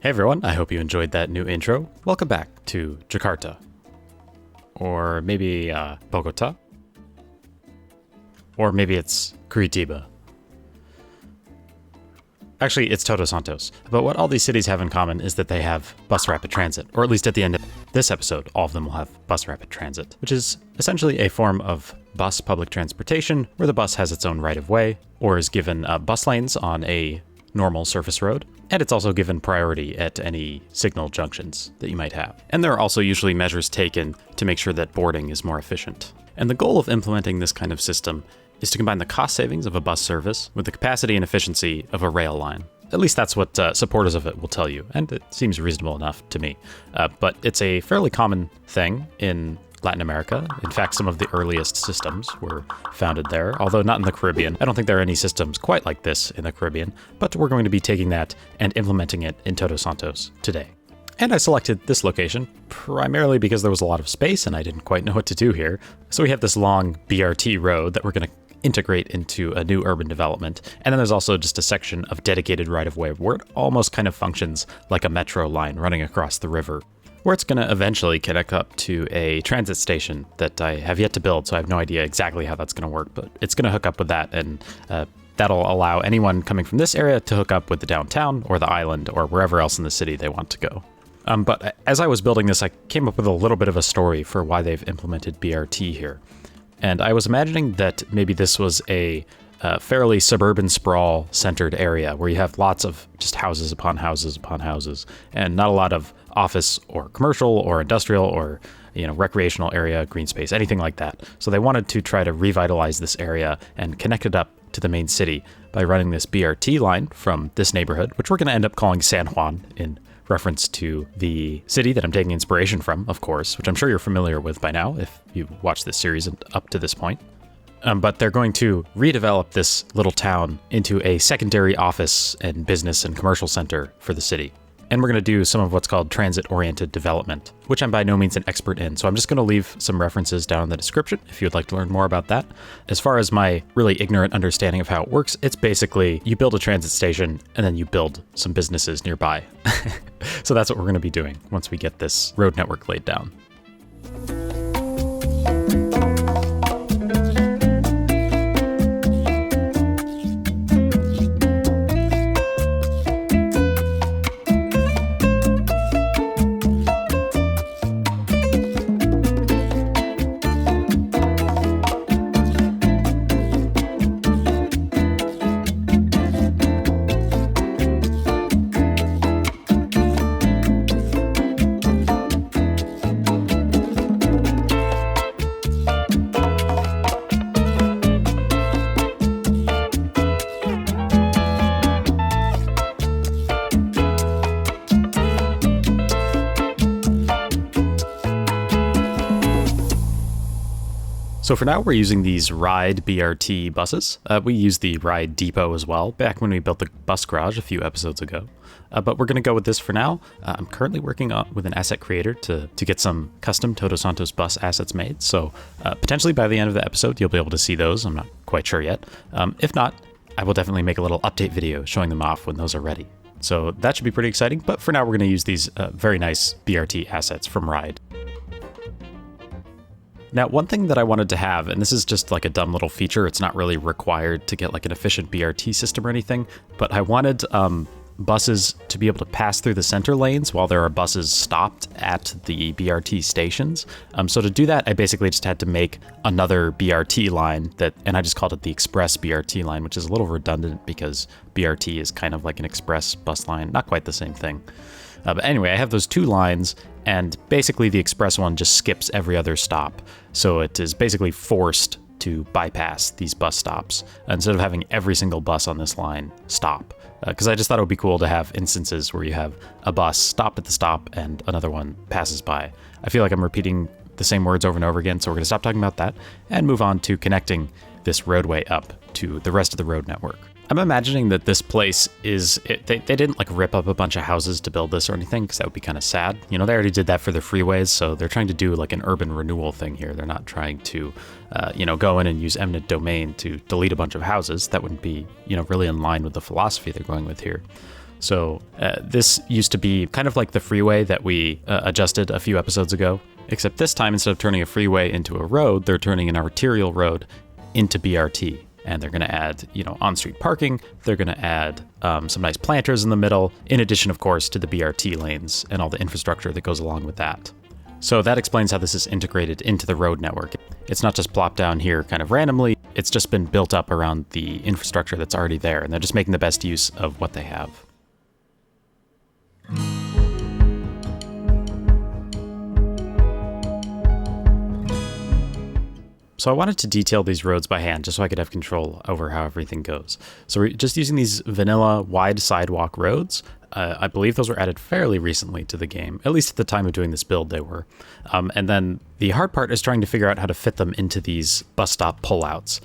Hey everyone, I hope you enjoyed that new intro. Welcome back to Jakarta. Or maybe Bogota. Or maybe it's Curitiba. Actually, it's Todos Santos. But what all these cities have in common is that they have bus rapid transit, or at least at the end of this episode, all of them will have bus rapid transit, which is essentially a form of bus public transportation where the bus has its own right-of-way, or is given bus lanes on a normal surface road, and it's also given priority at any signal junctions that you might have. And there are also usually measures taken to make sure that boarding is more efficient. And the goal of implementing this kind of system is to combine the cost savings of a bus service with the capacity and efficiency of a rail line. At least that's what supporters of it will tell you, and it seems reasonable enough to me. But it's a fairly common thing in Latin America. In fact, some of the earliest systems were founded there, although not in the Caribbean. I don't think there are any systems quite like this in the Caribbean, but we're going to be taking that and implementing it in Todos Santos today. And I selected this location primarily because there was a lot of space and I didn't quite know what to do here. So we have this long BRT road that we're going to integrate into a new urban development. And then there's also just a section of dedicated right-of-way where it almost kind of functions like a metro line running across the river, where it's going to eventually connect up to a transit station that I have yet to build, so I have no idea exactly how that's going to work, but it's going to hook up with that, and that'll allow anyone coming from this area to hook up with the downtown or the island or wherever else in the city they want to go. But as I was building this, I came up with a little bit of a story for why they've implemented BRT here. And I was imagining that maybe this was a fairly suburban sprawl centered area where you have lots of just houses upon houses upon houses and not a lot of office or commercial or industrial or recreational area, green space, anything like that. So they wanted to try to revitalize this area and connect it up to the main city by running this BRT line from this neighborhood, which we're going to end up calling San Juan in reference to the city that I'm taking inspiration from, of course, which I'm sure you're familiar with by now if you watched this series up to this point. But they're going to redevelop this little town into a secondary office and business and commercial center for the city. And we're going to do some of what's called transit-oriented development, which I'm by no means an expert in. So I'm just going to leave some references down in the description if you'd like to learn more about that. As far as my really ignorant understanding of how it works, it's basically you build a transit station and then you build some businesses nearby. So that's what we're going to be doing once we get this road network laid down. So for now, we're using these Ride BRT buses. We use the Ride Depot as well, back when we built the bus garage a few episodes ago. But we're going to go with this for now. I'm currently working with an asset creator to get some custom Todos Santos bus assets made. So potentially by the end of the episode, you'll be able to see those. I'm not quite sure yet. If not, I will definitely make a little update video showing them off when those are ready. So that should be pretty exciting. But for now, we're going to use these very nice BRT assets from Ride. Now, one thing that I wanted to have, and this is just like a dumb little feature, it's not really required to get like an efficient BRT system or anything, but I wanted buses to be able to pass through the center lanes while there are buses stopped at the BRT stations. So to do that, I basically just had to make another BRT line and I just called it the express BRT line, which is a little redundant because BRT is kind of like an express bus line, not quite the same thing. But anyway, I have those two lines, and basically the express one just skips every other stop. So it is basically forced to bypass these bus stops instead of having every single bus on this line stop. Because I just thought it would be cool to have instances where you have a bus stop at the stop and another one passes by. I feel like I'm repeating the same words over and over again, so we're going to stop talking about that and move on to connecting this roadway up to the rest of the road network. I'm imagining that this place they didn't like rip up a bunch of houses to build this or anything, because that would be kind of sad. They already did that for the freeways, so they're trying to do like an urban renewal thing here. They're not trying to, go in and use eminent domain to delete a bunch of houses. That wouldn't be, really in line with the philosophy they're going with here. So this used to be kind of like the freeway that we adjusted a few episodes ago, except this time, instead of turning a freeway into a road, they're turning an arterial road into BRT. And they're going to add, on-street parking. They're going to add some nice planters in the middle, in addition, of course, to the BRT lanes and all the infrastructure that goes along with that. So that explains how this is integrated into the road network. It's not just plopped down here kind of randomly. It's just been built up around the infrastructure that's already there, and they're just making the best use of what they have. So I wanted to detail these roads by hand just so I could have control over how everything goes. So we're just using these vanilla wide sidewalk roads. I believe those were added fairly recently to the game, at least at the time of doing this build they were. And then the hard part is trying to figure out how to fit them into these bus stop pullouts.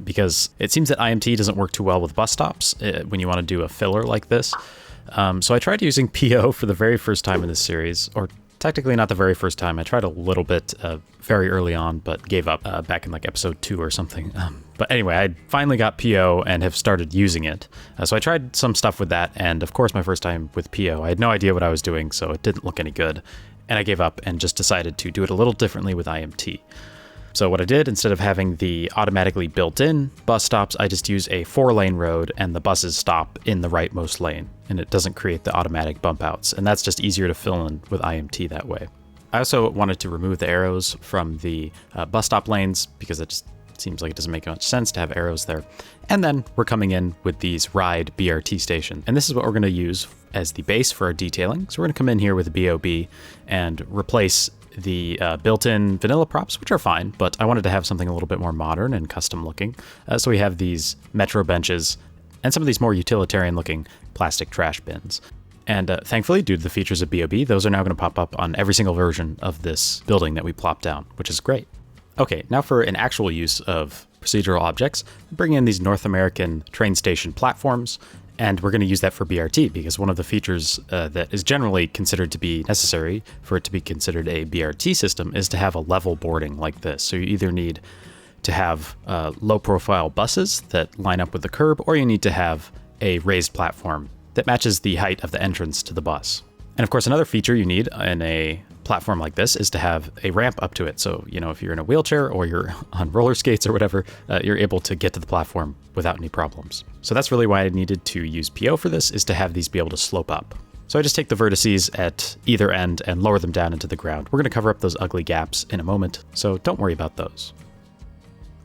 Because it seems that IMT doesn't work too well with bus stops when you want to do a filler like this. So I tried using PO for the very first time in this series, or technically not the very first time. I tried a little bit very early on, but gave up back in like episode 2 or something. But anyway, I finally got PO and have started using it. So I tried some stuff with that, and of course my first time with PO, I had no idea what I was doing, so it didn't look any good. And I gave up and just decided to do it a little differently with IMT. So what I did, instead of having the automatically built-in bus stops, I just use a 4-lane road and the buses stop in the rightmost lane, and it doesn't create the automatic bump outs, and that's just easier to fill in with IMT that way. I also wanted to remove the arrows from the bus stop lanes because it just seems like it doesn't make much sense to have arrows there. And then we're coming in with these ride BRT stations, and this is what we're going to use as the base for our detailing. So we're going to come in here with a BOB and replace the built-in vanilla props, which are fine, but I wanted to have something a little bit more modern and custom looking. So we have these metro benches and some of these more utilitarian looking plastic trash bins. And thankfully, due to the features of BOB, those are now going to pop up on every single version of this building that we plop down, which is great. Okay, now for an actual use of procedural objects, bring in these North American train station platforms. And we're going to use that for BRT because one of the features that is generally considered to be necessary for it to be considered a BRT system is to have a level boarding like this. So you either need to have low-profile buses that line up with the curb, or you need to have a raised platform that matches the height of the entrance to the bus. And of course, another feature you need in a platform like this is to have a ramp up to it. So, if you're in a wheelchair or you're on roller skates or whatever, you're able to get to the platform without any problems. So that's really why I needed to use PO for this, is to have these be able to slope up. So I just take the vertices at either end and lower them down into the ground. We're going to cover up those ugly gaps in a moment, so don't worry about those.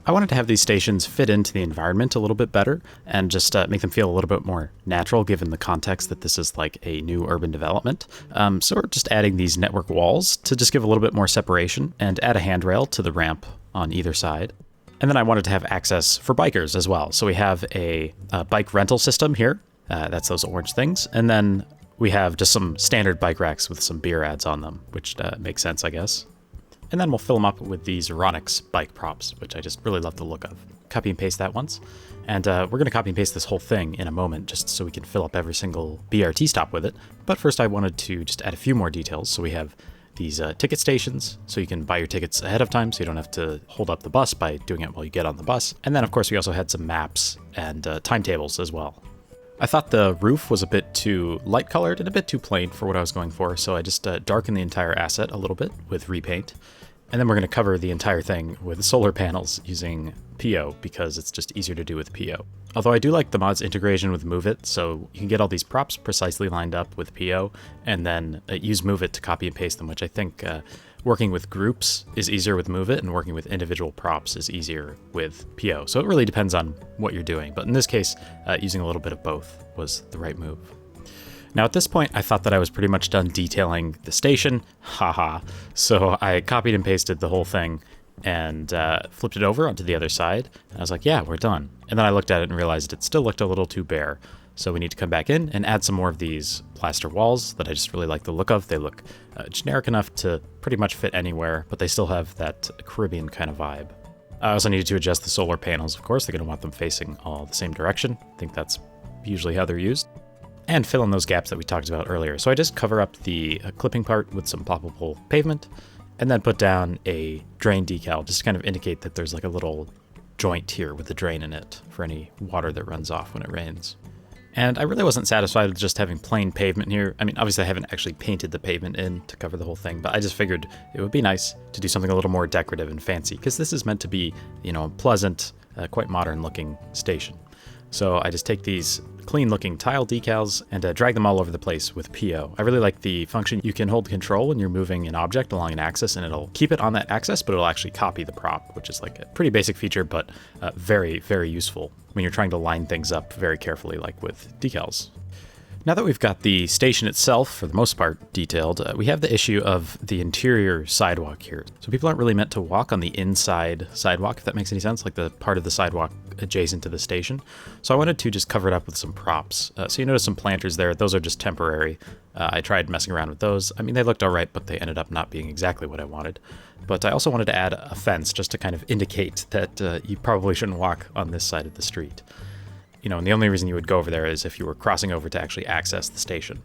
I wanted to have these stations fit into the environment a little bit better and just make them feel a little bit more natural given the context that this is like a new urban development. So we're just adding these network walls to just give a little bit more separation and add a handrail to the ramp on either side. And then I wanted to have access for bikers as well. So we have a bike rental system here. That's those orange things. And then we have just some standard bike racks with some beer ads on them, which makes sense, I guess. And then we'll fill them up with these Ronix bike props, which I just really love the look of. Copy and paste that once. And we're going to copy and paste this whole thing in a moment, just so we can fill up every single BRT stop with it. But first I wanted to just add a few more details. So we have these ticket stations, so you can buy your tickets ahead of time, so you don't have to hold up the bus by doing it while you get on the bus. And then of course we also had some maps and timetables as well. I thought the roof was a bit too light colored and a bit too plain for what I was going for, so I just darkened the entire asset a little bit with repaint. And then we're going to cover the entire thing with solar panels using PO because it's just easier to do with PO. Although I do like the mod's integration with Move It, so you can get all these props precisely lined up with PO and then use Move It to copy and paste them, which I think working with groups is easier with Move It and working with individual props is easier with PO. So it really depends on what you're doing. But in this case, using a little bit of both was the right move. Now at this point, I thought that I was pretty much done detailing the station, haha. So I copied and pasted the whole thing and flipped it over onto the other side. And I was like, yeah, we're done. And then I looked at it and realized it still looked a little too bare. So we need to come back in and add some more of these plaster walls that I just really like the look of. They look generic enough to pretty much fit anywhere, but they still have that Caribbean kind of vibe. I also needed to adjust the solar panels, of course. They're going to want them facing all the same direction. I think that's usually how they're used. And fill in those gaps that we talked about earlier. So I just cover up the clipping part with some ploppable pavement and then put down a drain decal just to kind of indicate that there's like a little joint here with a drain in it for any water that runs off when it rains. And I really wasn't satisfied with just having plain pavement here. I mean, obviously I haven't actually painted the pavement in to cover the whole thing, but I just figured it would be nice to do something a little more decorative and fancy, because this is meant to be, a pleasant, quite modern looking station. So I just take these clean looking tile decals and drag them all over the place with PO. I really like the function. You can hold control when you're moving an object along an axis, and it'll keep it on that axis, but it'll actually copy the prop, which is like a pretty basic feature, but very, very useful when you're trying to line things up very carefully, like with decals. Now that we've got the station itself, for the most part, detailed, we have the issue of the interior sidewalk here. So people aren't really meant to walk on the inside sidewalk, if that makes any sense, like the part of the sidewalk adjacent to the station. So I wanted to just cover it up with some props. So you notice some planters there. Those are just temporary. I tried messing around with those. I mean, they looked all right, but they ended up not being exactly what I wanted. But I also wanted to add a fence just to kind of indicate that you probably shouldn't walk on this side of the street. And the only reason you would go over there is if you were crossing over to actually access the station.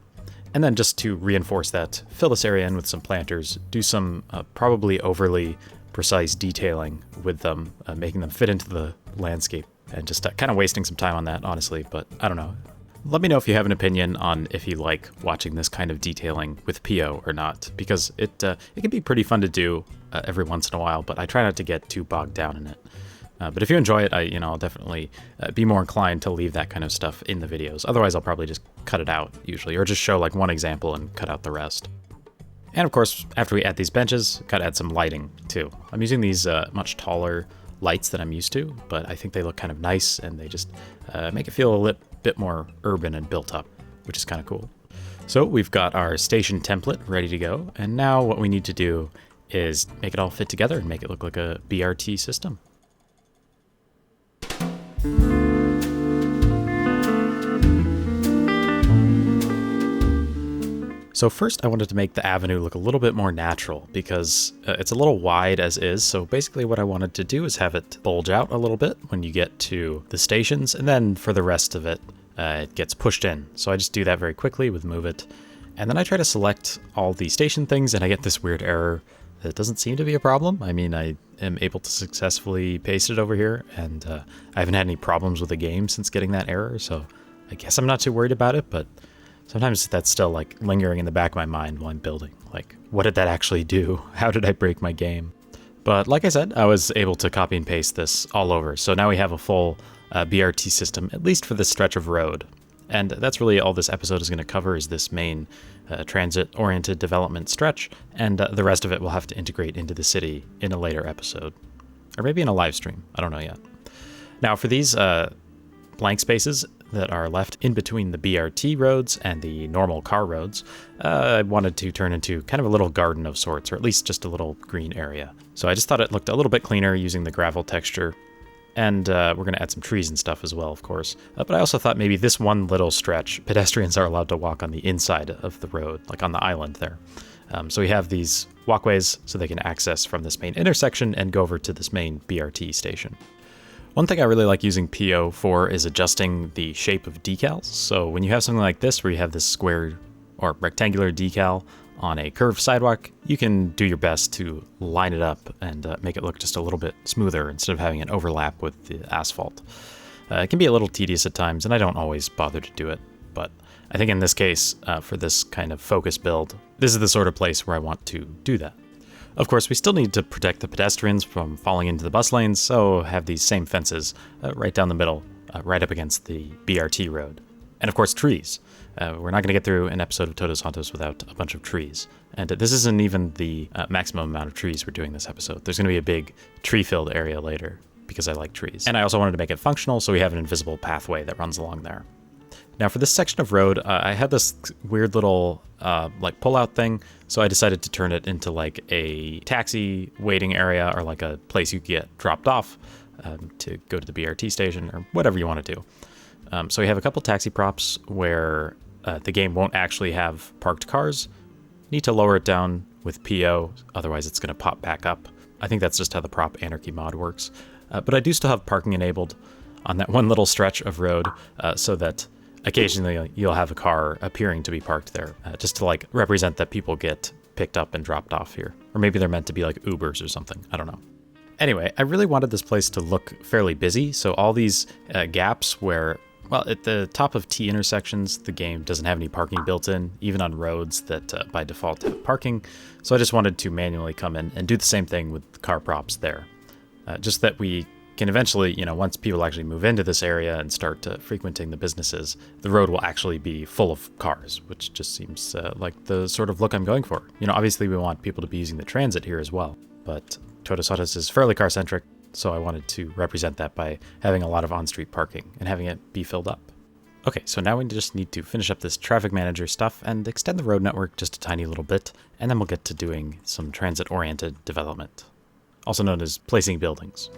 And then just to reinforce that, fill this area in with some planters, do some probably overly precise detailing with them, making them fit into the landscape, and just kind of wasting some time on that, honestly, but I don't know. Let me know if you have an opinion on if you like watching this kind of detailing with PO or not, because it can be pretty fun to do every once in a while, but I try not to get too bogged down in it. But if you enjoy it, I'll definitely be more inclined to leave that kind of stuff in the videos. Otherwise, I'll probably just cut it out, usually, or just show like one example and cut out the rest. And of course, after we add these benches, gotta add some lighting, too. I'm using these much taller lights than I'm used to, but I think they look kind of nice, and they just make it feel a bit more urban and built up, which is kind of cool. So we've got our station template ready to go, and now what we need to do is make it all fit together and make it look like a BRT system. So first I wanted to make the avenue look a little bit more natural, because it's a little wide as is. So basically what I wanted to do is have it bulge out a little bit when you get to the stations, and then for the rest of it, it gets pushed in. So I just do that very quickly with Move It. And then I try to select all the station things, and I get this weird error that doesn't seem to be a problem. I mean, I am able to successfully paste it over here, and I haven't had any problems with the game since getting that error, so I guess I'm not too worried about it, but sometimes that's still like lingering in the back of my mind while I'm building. Like, what did that actually do? How did I break my game? But like I said, I was able to copy and paste this all over, so now we have a full BRT system, at least for this stretch of road. And that's really all this episode is going to cover, is this main transit-oriented development stretch, and the rest of it will have to integrate into the city in a later episode. Or maybe in a live stream, I don't know yet. Now for these blank spaces that are left in between the BRT roads and the normal car roads, I wanted to turn into kind of a little garden of sorts, or at least just a little green area. So I just thought it looked a little bit cleaner using the gravel texture. And we're going to add some trees and stuff as well, of course. But I also thought maybe this one little stretch, pedestrians are allowed to walk on the inside of the road, like on the island there. So we have these walkways so they can access from this main intersection and go over to this main BRT station. One thing I really like using PO for is adjusting the shape of decals. So when you have something like this where you have this square or rectangular decal on a curved sidewalk, you can do your best to line it up and make it look just a little bit smoother instead of having an overlap with the asphalt. It can be a little tedious at times, and I don't always bother to do it, but I think in this case, for this kind of focus build, this is the sort of place where I want to do that. Of course, we still need to protect the pedestrians from falling into the bus lanes, so have these same fences right down the middle, right up against the BRT road. And of course, trees. We're not going to get through an episode of Todos Santos without a bunch of trees. And this isn't even the maximum amount of trees we're doing this episode. There's going to be a big tree-filled area later, because I like trees. And I also wanted to make it functional, so we have an invisible pathway that runs along there. Now for this section of road, I had this weird little like pull-out thing, so I decided to turn it into like a taxi waiting area, or like a place you get dropped off to go to the BRT station, or whatever you want to do. So we have a couple taxi props where the game won't actually have parked cars. Need to lower it down with PO, otherwise it's going to pop back up. I think that's just how the prop anarchy mod works. But I do still have parking enabled on that one little stretch of road, so that occasionally you'll have a car appearing to be parked there, just to like represent that people get picked up and dropped off here. Or maybe they're meant to be like Ubers or something, I don't know. Anyway, I really wanted this place to look fairly busy, so all these gaps where Well, at the top of T intersections, the game doesn't have any parking built in, even on roads that by default have parking. So I just wanted to manually come in and do the same thing with car props there. Just that we can eventually, once people actually move into this area and start frequenting the businesses, the road will actually be full of cars, which just seems like the sort of look I'm going for. Obviously we want people to be using the transit here as well, but Todos Santos is fairly car-centric, so I wanted to represent that by having a lot of on-street parking and having it be filled up. Okay, so now we just need to finish up this traffic manager stuff and extend the road network just a tiny little bit, and then we'll get to doing some transit-oriented development, also known as placing buildings.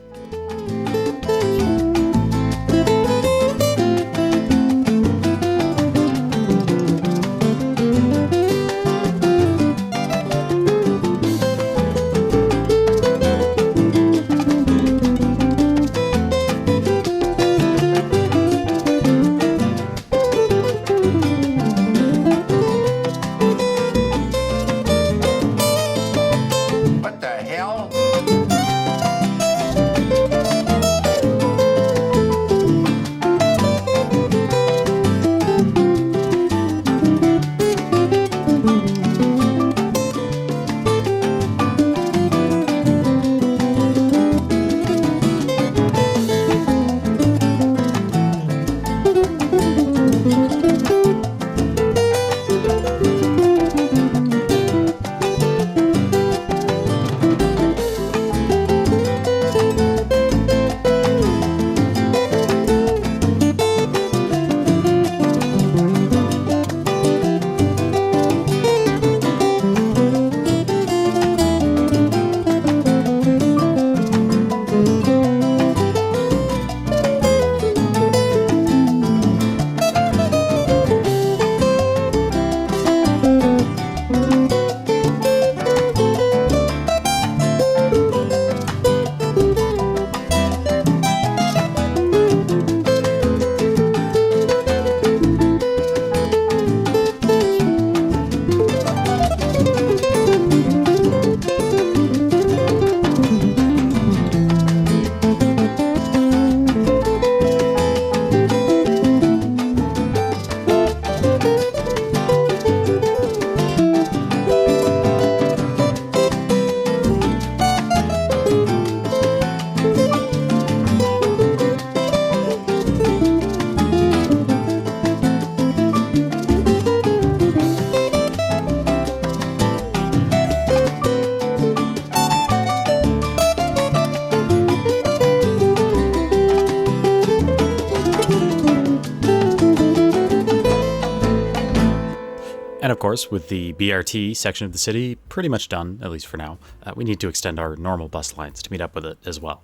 And of course, with the BRT section of the city pretty much done, at least for now, we need to extend our normal bus lines to meet up with it as well.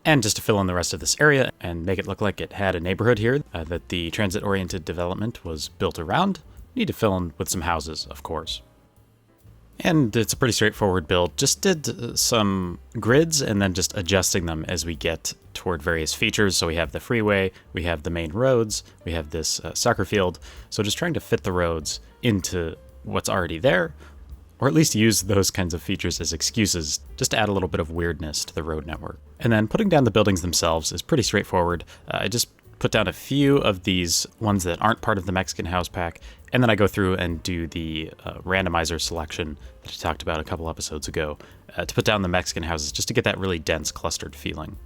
And just to fill in the rest of this area and make it look like it had a neighborhood here that the transit-oriented development was built around, need to fill in with some houses, of course. And it's a pretty straightforward build. Just did some grids and then just adjusting them as we get toward various features. So we have the freeway, we have the main roads, we have this soccer field. So just trying to fit the roads into what's already there, or at least use those kinds of features as excuses just to add a little bit of weirdness to the road network. And then putting down the buildings themselves is pretty straightforward. I just put down a few of these ones that aren't part of the Mexican house pack, and then I go through and do the randomizer selection that I talked about a couple episodes ago to put down the Mexican houses just to get that really dense clustered feeling.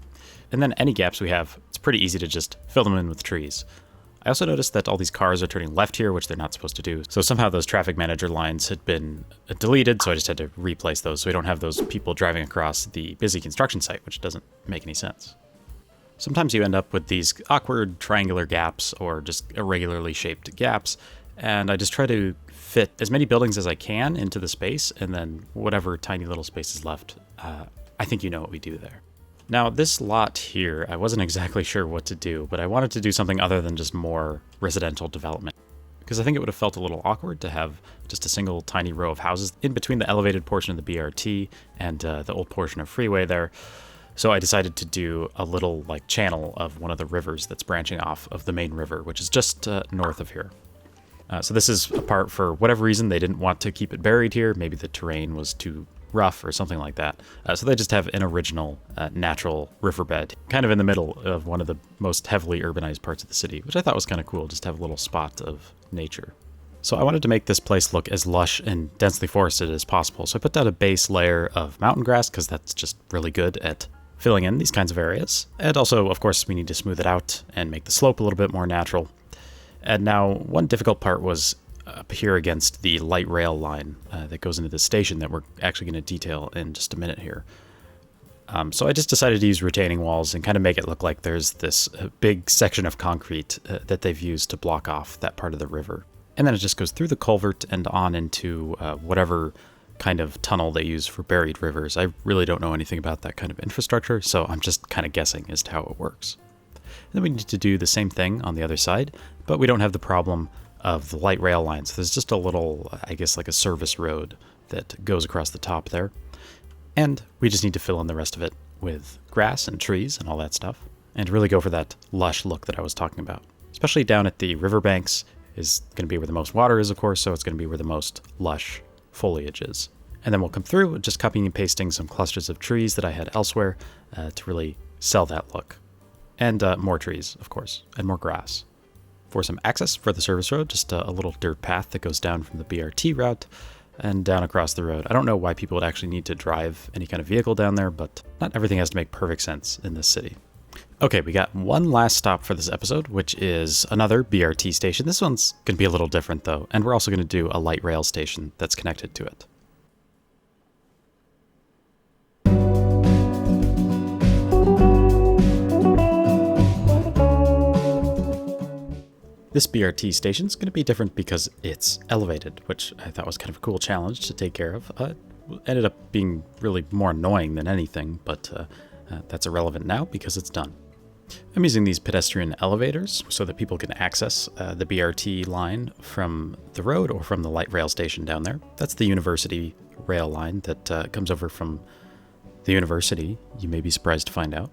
And then any gaps we have, it's pretty easy to just fill them in with trees. I also noticed that all these cars are turning left here, which they're not supposed to do. So somehow those traffic manager lines had been deleted, so I just had to replace those so we don't have those people driving across the busy construction site, which doesn't make any sense. Sometimes you end up with these awkward triangular gaps or just irregularly shaped gaps, and I just try to fit as many buildings as I can into the space, and then whatever tiny little space is left, I think you know what we do there. Now, this lot here, I wasn't exactly sure what to do, but I wanted to do something other than just more residential development, because I think it would have felt a little awkward to have just a single tiny row of houses in between the elevated portion of the BRT and the old portion of freeway there. So I decided to do a little channel of one of the rivers that's branching off of the main river, which is just north of here. So this is a part, for whatever reason, they didn't want to keep it buried here. Maybe the terrain was too rough or something like that. So they just have an original natural riverbed, kind of in the middle of one of the most heavily urbanized parts of the city, which I thought was kind of cool, just to have a little spot of nature. So I wanted to make this place look as lush and densely forested as possible. So I put down a base layer of mountain grass because that's just really good at filling in these kinds of areas. And also, of course, we need to smooth it out and make the slope a little bit more natural. And now one difficult part was up here against the light rail line that goes into the station that we're actually going to detail in just a minute here. So I just decided to use retaining walls and kind of make it look like there's this big section of concrete that they've used to block off that part of the river. And then it just goes through the culvert and on into whatever kind of tunnel they use for buried rivers. I really don't know anything about that kind of infrastructure, so I'm just kind of guessing as to how it works. And then we need to do the same thing on the other side, but we don't have the problem of the light rail lines. There's just a little, I guess, like a service road that goes across the top there. And we just need to fill in the rest of it with grass and trees and all that stuff, and really go for that lush look that I was talking about. Especially down at the riverbanks is going to be where the most water is, of course, so it's going to be where the most lush foliage is. And then we'll come through just copying and pasting some clusters of trees that I had elsewhere to really sell that look. And more trees, of course, and more grass. For some access for the service road, just a little dirt path that goes down from the BRT route and down across the road. I don't know why people would actually need to drive any kind of vehicle down there, but not everything has to make perfect sense in this city. Okay, we got one last stop for this episode, which is another BRT station. This one's going to be a little different, though, and we're also going to do a light rail station that's connected to it. This BRT station is going to be different because it's elevated, which I thought was kind of a cool challenge to take care of. Ended up being really more annoying than anything, but that's irrelevant now because it's done. I'm using these pedestrian elevators so that people can access the BRT line from the road or from the light rail station down there. That's the university rail line that comes over from the university, you may be surprised to find out.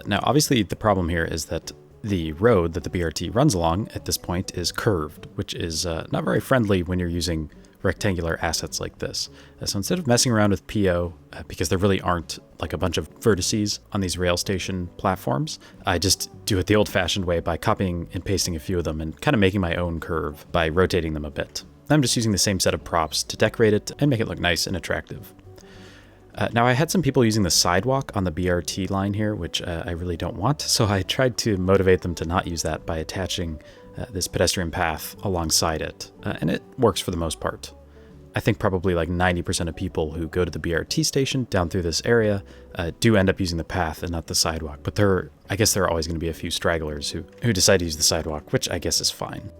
Now, obviously, the problem here is that the road that the BRT runs along at this point is curved, which is not very friendly when you're using rectangular assets like this. So instead of messing around with PO, because there really aren't like a bunch of vertices on these rail station platforms, I just do it the old-fashioned way by copying and pasting a few of them and kind of making my own curve by rotating them a bit. I'm just using the same set of props to decorate it and make it look nice and attractive. Now, I had some people using the sidewalk on the BRT line here, which I really don't want, so I tried to motivate them to not use that by attaching this pedestrian path alongside it, and it works for the most part. I think probably like 90% of people who go to the BRT station down through this area do end up using the path and not the sidewalk, but I guess there are always going to be a few stragglers who decide to use the sidewalk, which I guess is fine.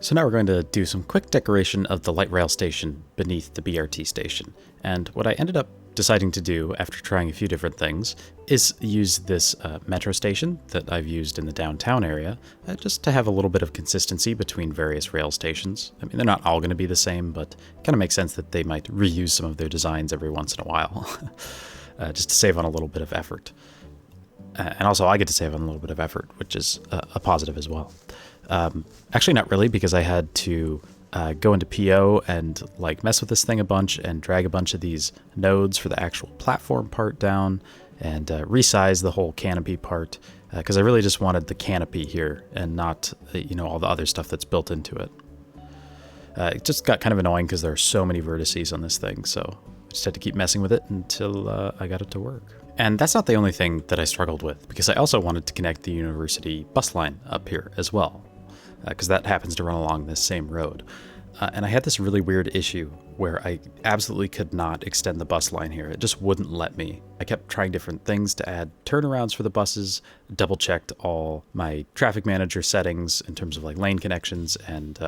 So now we're going to do some quick decoration of the light rail station beneath the BRT station. And what I ended up deciding to do after trying a few different things is use this metro station that I've used in the downtown area just to have a little bit of consistency between various rail stations. I mean, they're not all going to be the same, but it kind of makes sense that they might reuse some of their designs every once in a while just to save on a little bit of effort. And also I get to save on a little bit of effort, which is a positive as well. Actually, not really, because I had to go into PO and like mess with this thing a bunch and drag a bunch of these nodes for the actual platform part down and resize the whole canopy part because I really just wanted the canopy here and not all the other stuff that's built into it. It just got kind of annoying because there are so many vertices on this thing, so I just had to keep messing with it until I got it to work. And that's not the only thing that I struggled with, because I also wanted to connect the university bus line up here as well, because that happens to run along this same road. And I had this really weird issue where I absolutely could not extend the bus line here. It just wouldn't let me. I kept trying different things to add turnarounds for the buses, double-checked all my traffic manager settings in terms of like lane connections and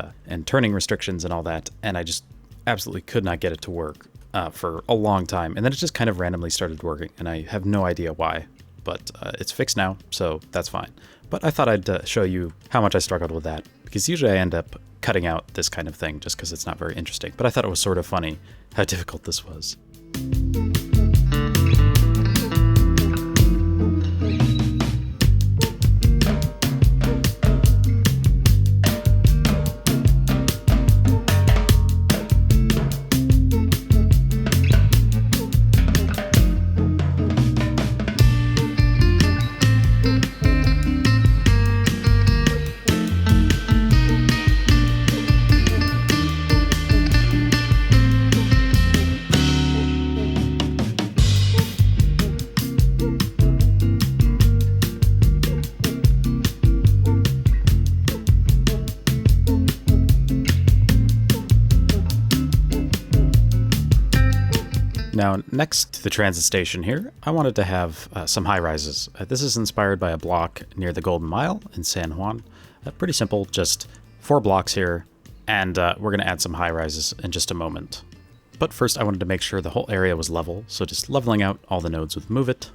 turning restrictions and all that, and I just absolutely could not get it to work for a long time. And then it just kind of randomly started working, and I have no idea why. But it's fixed now, so that's fine. But I thought I'd show you how much I struggled with that, because usually I end up cutting out this kind of thing just because it's not very interesting. But I thought it was sort of funny how difficult this was. Now, next to the transit station here, I wanted to have some high-rises. This is inspired by a block near the Golden Mile in San Juan. Pretty simple, just 4 blocks here, and we're going to add some high-rises in just a moment. But first, I wanted to make sure the whole area was level, so just leveling out all the nodes with Move It,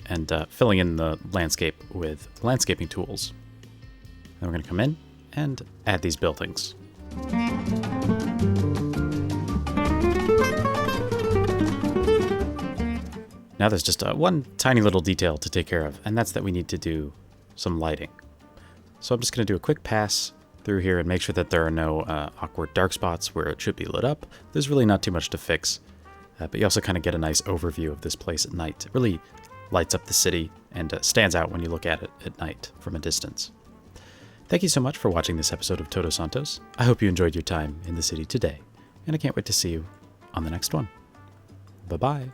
and filling in the landscape with landscaping tools. Then we're going to come in and add these buildings. Now there's just one tiny little detail to take care of, and that's that we need to do some lighting. So I'm just going to do a quick pass through here and make sure that there are no awkward dark spots where it should be lit up. There's really not too much to fix, but you also kind of get a nice overview of this place at night. It really lights up the city and stands out when you look at it at night from a distance. Thank you so much for watching this episode of Todos Santos. I hope you enjoyed your time in the city today, and I can't wait to see you on the next one. Bye-bye.